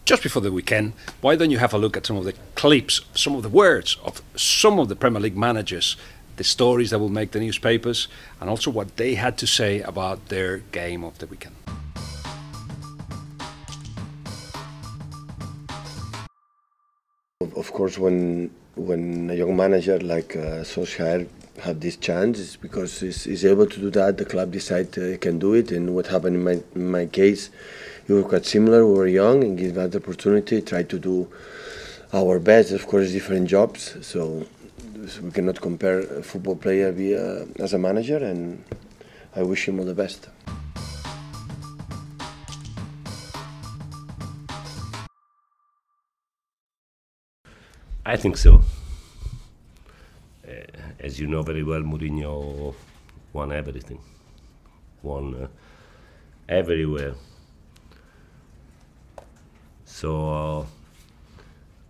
just before the weekend, why don't you have a look at some of the clips, some of the words of some of the Premier League managers, the stories that will make the newspapers, and also what they had to say about their game of the weekend. Of course, when a young manager like Solskjaer have this chance, it's because he's able to do that. The club decide he can do it, and what happened in my case, it was quite similar. We were young and give us the opportunity, try to do our best. Of course, different jobs, so we cannot compare a football player as a manager, and I wish him all the best. I think so. As you know very well, Mourinho won everything, won everywhere. So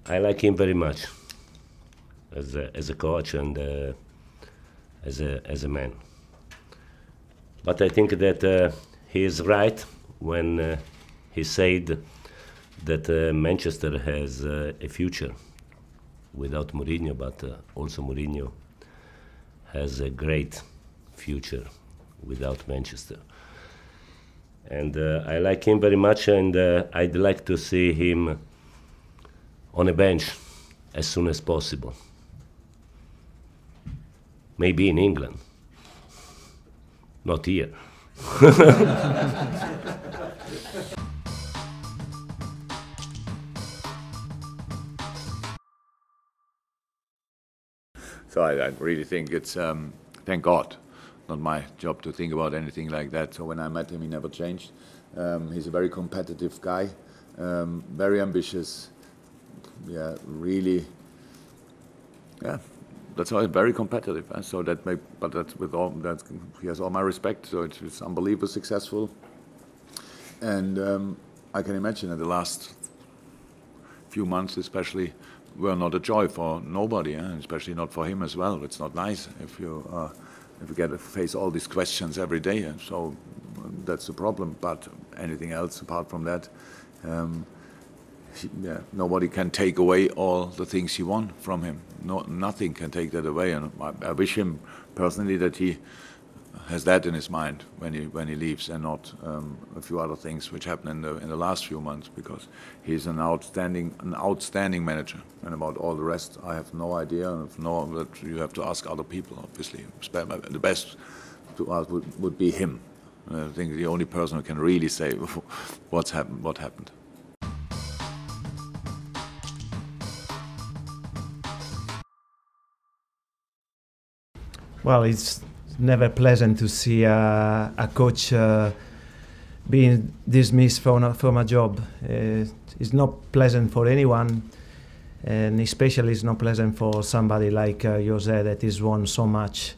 I like him very much as a coach and as a man. But I think that he is right when he said that Manchester has a future without Mourinho, but also Mourinho has a great future without Manchester. And I like him very much, and I'd like to see him on a bench as soon as possible. Maybe in England, not here. So I really think it's, thank God, not my job to think about anything like that. So when I met him, he never changed. He's a very competitive guy, very ambitious. Yeah, really. Yeah, that's why he's very competitive. So that, but that's with all that, he has all my respect. So it's unbelievably successful. And I can imagine that the last few months, especially, were not a joy for nobody, especially not for him as well. It's not nice if you get to face all these questions every day. So that's the problem. But anything else apart from that, nobody can take away all the things he won from him. Nothing can take that away. And I wish him personally that he has that in his mind when he leaves, and not a few other things which happened in the last few months, because he's an outstanding manager. And about all the rest, I have no idea. That you have to ask other people. Obviously, the best to ask would be him. I think the only person who can really say what happened. Well, it's never pleasant to see a coach being dismissed from a job. It's not pleasant for anyone, and especially it's not pleasant for somebody like Jose, that has won so much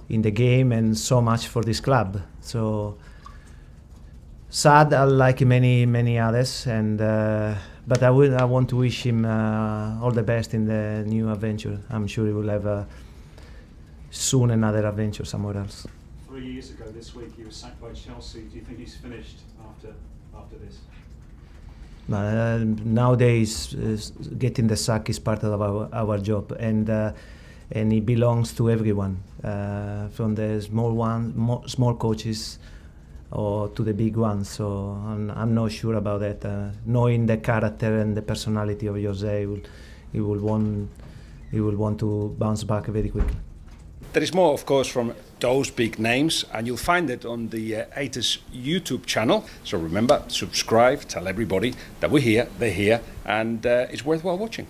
in the game and so much for this club. So sad, like many others, and but I want to wish him all the best in the new adventure. I'm sure he will have soon another adventure somewhere else. 3 years ago this week he was sacked by Chelsea. Do you think he's finished after this? Nowadays, getting the sack is part of our job, and it belongs to everyone, from the small coaches, or to the big ones. So I'm not sure about that. Knowing the character and the personality of Jose, he will want to bounce back very quickly. There is more, of course, from those big names, and you'll find it on the Haters YouTube channel. So remember, subscribe, tell everybody that we're here, they're here, and it's worthwhile watching.